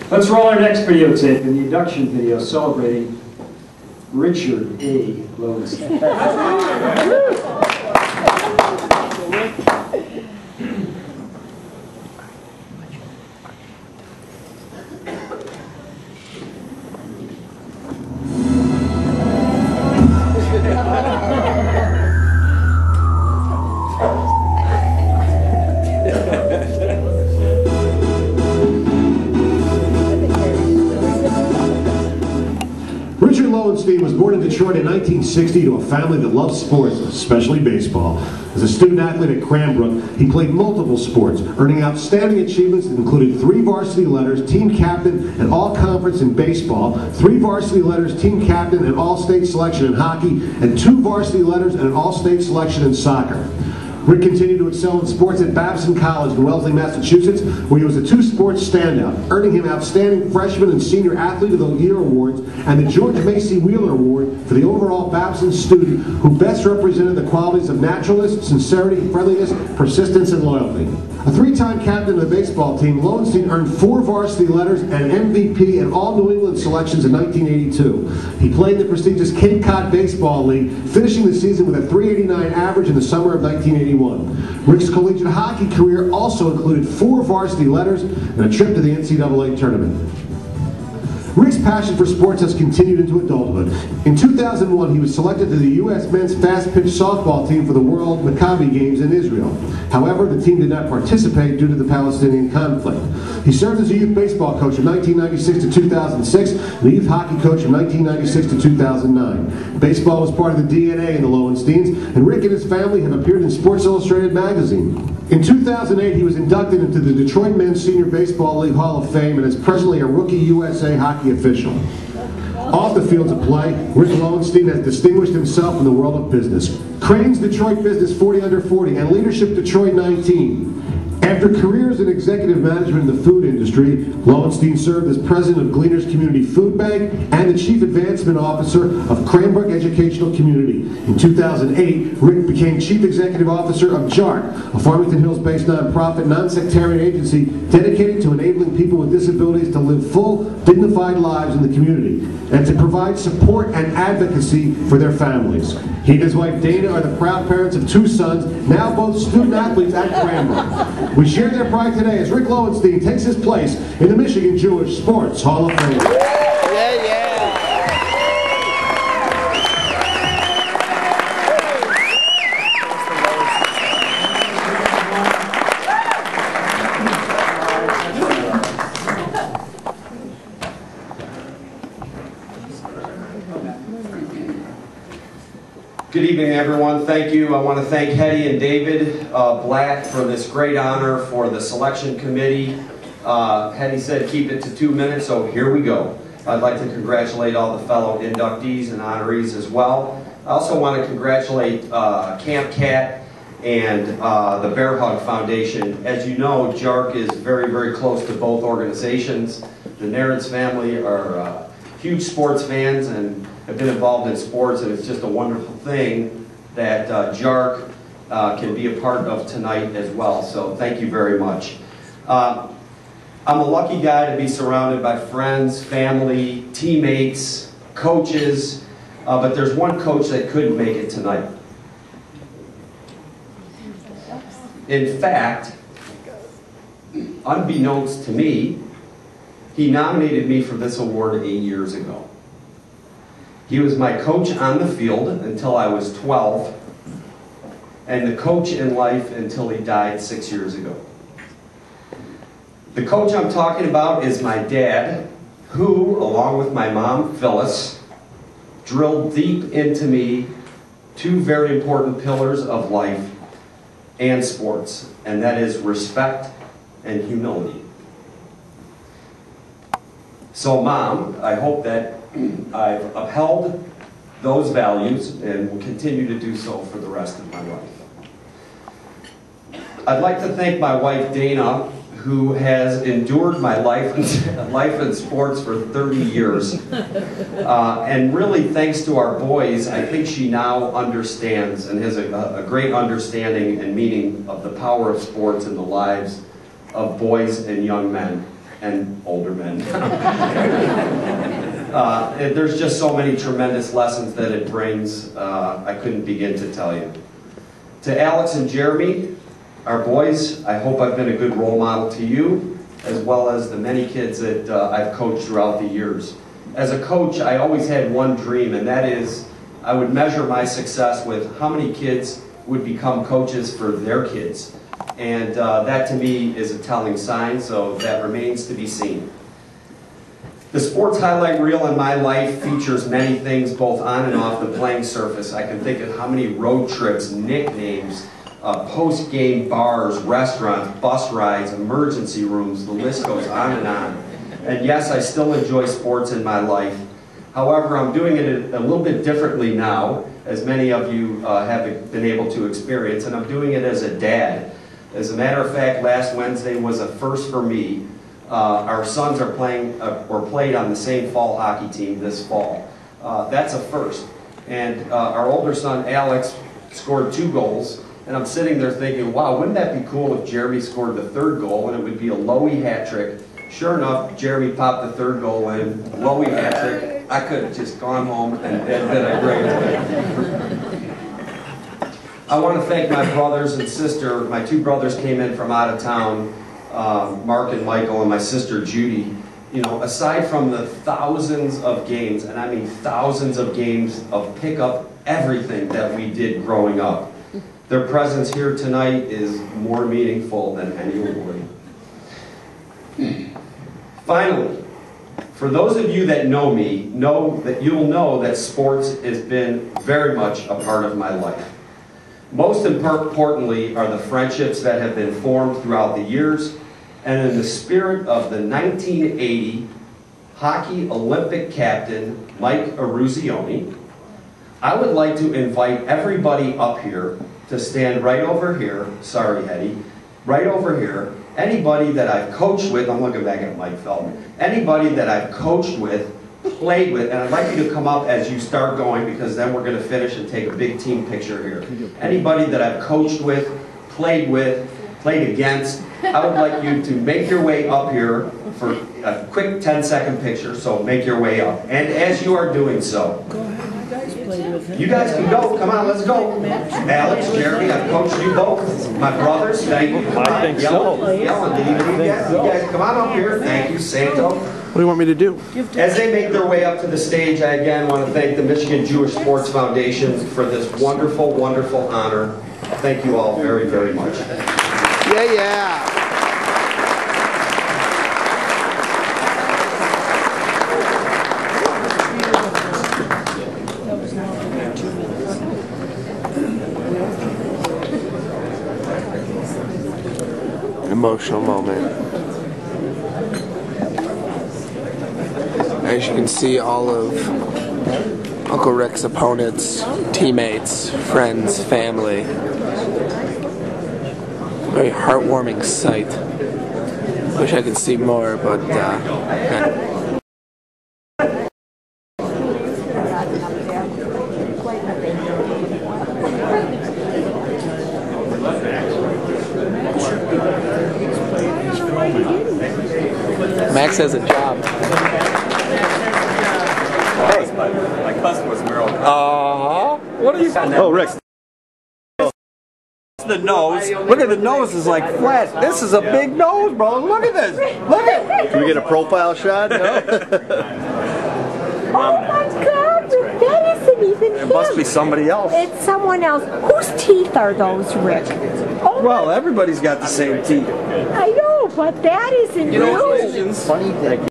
Let's roll our next videotape in the induction video celebrating Richard A. Loewenstein. Richard Loewenstein was born in Detroit in 1960 to a family that loved sports, especially baseball. As a student athlete at Cranbrook, he played multiple sports, earning outstanding achievements that included 3 varsity letters, team captain, and all-conference in baseball, 3 varsity letters, team captain, and all-state selection in hockey, and 2 varsity letters and an all-state selection in soccer. Rick continued to excel in sports at Babson College in Wellesley, Massachusetts, where he was a 2-sports standout, earning him Outstanding Freshman and Senior Athlete of the Year awards and the George Macy Wheeler Award for the overall Babson student who best represented the qualities of naturalness, sincerity, friendliness, persistence, and loyalty. A 3-time captain of the baseball team, Loewenstein earned 4 varsity letters and MVP in all New England selections in 1982. He played in the prestigious Cape Cod Baseball League, finishing the season with a .389 average in the summer of 1981. Rick's collegiate hockey career also included 4 varsity letters and a trip to the NCAA tournament. Rick's passion for sports has continued into adulthood. In 2001, he was selected to the U.S. men's fast-pitch softball team for the World Maccabi Games in Israel. However, the team did not participate due to the Palestinian conflict. He served as a youth baseball coach from 1996 to 2006 and a youth hockey coach from 1996 to 2009. Baseball was part of the DNA in the Loewensteins, and Rick and his family have appeared in Sports Illustrated magazine. In 2008, he was inducted into the Detroit Men's Senior Baseball League Hall of Fame and is presently a Rookie USA hockey official. Off the fields of play, Rick Loewenstein has distinguished himself in the world of business. Crane's Detroit Business 40 Under 40 and Leadership Detroit 19. After careers in executive management in the food industry, Loewenstein served as president of Gleaners Community Food Bank and the chief advancement officer of Cranbrook Educational Community. In 2008, Rick became chief executive officer of JARC, a Farmington Hills-based nonprofit, non-sectarian agency dedicated to enabling people with disabilities to live full, dignified lives in the community and to provide support and advocacy for their families. He and his wife Dana are the proud parents of 2 sons, now both student athletes at Cranbrook. We share their pride today as Rick Loewenstein takes his place in the Michigan Jewish Sports Hall of Fame. Good evening, everyone. Thank you. I want to thank Hetty and David Blatt for this great honor for the selection committee. Hetty said keep it to 2 minutes, so here we go. I'd like to congratulate all the fellow inductees and honorees as well. I also want to congratulate Camp Cat and the Bear Hug Foundation. As you know, JARC is very, very close to both organizations. The Narens family are huge sports fans and have been involved in sports, and it's just a wonderful thing that JARC can be a part of tonight as well. So thank you very much. I'm a lucky guy to be surrounded by friends, family, teammates, coaches, but there's one coach that couldn't make it tonight. In fact, unbeknownst to me, he nominated me for this award 8 years ago. He was my coach on the field until I was 12, and the coach in life until he died 6 years ago. The coach I'm talking about is my dad, who, along with my mom, Phyllis, drilled deep into me 2 very important pillars of life and sports, and that is respect and humility. So, Mom, I hope that I've upheld those values and will continue to do so for the rest of my life. I'd like to thank my wife, Dana, who has endured my life in sports for 30 years. And really, thanks to our boys, I think she now understands and has a great understanding and meaning of the power of sports in the lives of boys and young men. and older men. There's just so many tremendous lessons that it brings, I couldn't begin to tell you. To Alex and Jeremy, our boys, I hope I've been a good role model to you, as well as the many kids that I've coached throughout the years. As a coach, I always had one dream, and that is I would measure my success with how many kids would become coaches for their kids. And that to me is a telling sign, so that remains to be seen. The sports highlight reel in my life features many things both on and off the playing surface. I can think of how many road trips, nicknames, post-game bars, restaurants, bus rides, emergency rooms, the list goes on and on. And yes, I still enjoy sports in my life. However, I'm doing it a little bit differently now, as many of you have been able to experience, and I'm doing it as a dad. As a matter of fact, last Wednesday was a first for me. Our sons are playing, or played on the same fall hockey team this fall. That's a first. And our older son, Alex, scored 2 goals. And I'm sitting there thinking, wow, wouldn't that be cool if Jeremy scored the 3rd goal and it would be a Loewe hat trick. Sure enough, Jeremy popped the 3rd goal in, Loewe hat trick. I could have just gone home and been a great day. I want to thank my brothers and sister. My 2 brothers came in from out of town, Mark and Michael, and my sister Judy. You know, aside from the thousands of games, and I mean thousands of games of pickup everything that we did growing up, their presence here tonight is more meaningful than any award. Finally, for those of you that know me, know that you'll know that sports has been very much a part of my life. Most importantly are the friendships that have been formed throughout the years, and in the spirit of the 1980 hockey Olympic captain Mike Eruzione, I would like to invite everybody up here to stand right over here, sorry Hetty, right over here. Anybody that I've coached with, I'm looking back at Mike Feldman, anybody that I've coached with, played with, and I'd like you to come up as you start going because then we're going to finish and take a big team picture here. Anybody that I've coached with, played against, I would like you to make your way up here for a quick 10-second picture, so make your way up. And as you are doing so, you guys can go. Come on, let's go. Alex, Jeremy, I've coached you both. My brothers, thank you. I think so. You guys, come on up here. Thank you, Santo. What do you want me to do? As they make their way up to the stage, I again want to thank the Michigan Jewish Sports Foundation for this wonderful, wonderful honor. Thank you all very, very much. Yeah, yeah. Emotional moment. As you can see, all of Uncle Rick's opponents, teammates, friends, family. Very heartwarming sight. Wish I could see more, but Max has a job. Hey, my cousin was Maryland. What are you? Oh, Rick. The nose. Look at the nose is like flat. This is a big nose, bro. Look at this. Look at. Can we get a profile shot? No? Oh my God, Rick, that isn't even him. It must be somebody else. It's someone else. Whose teeth are those, Rick? Oh, Well, everybody's got the same teeth. I know, but that isn't you. Congratulations. Funny thing.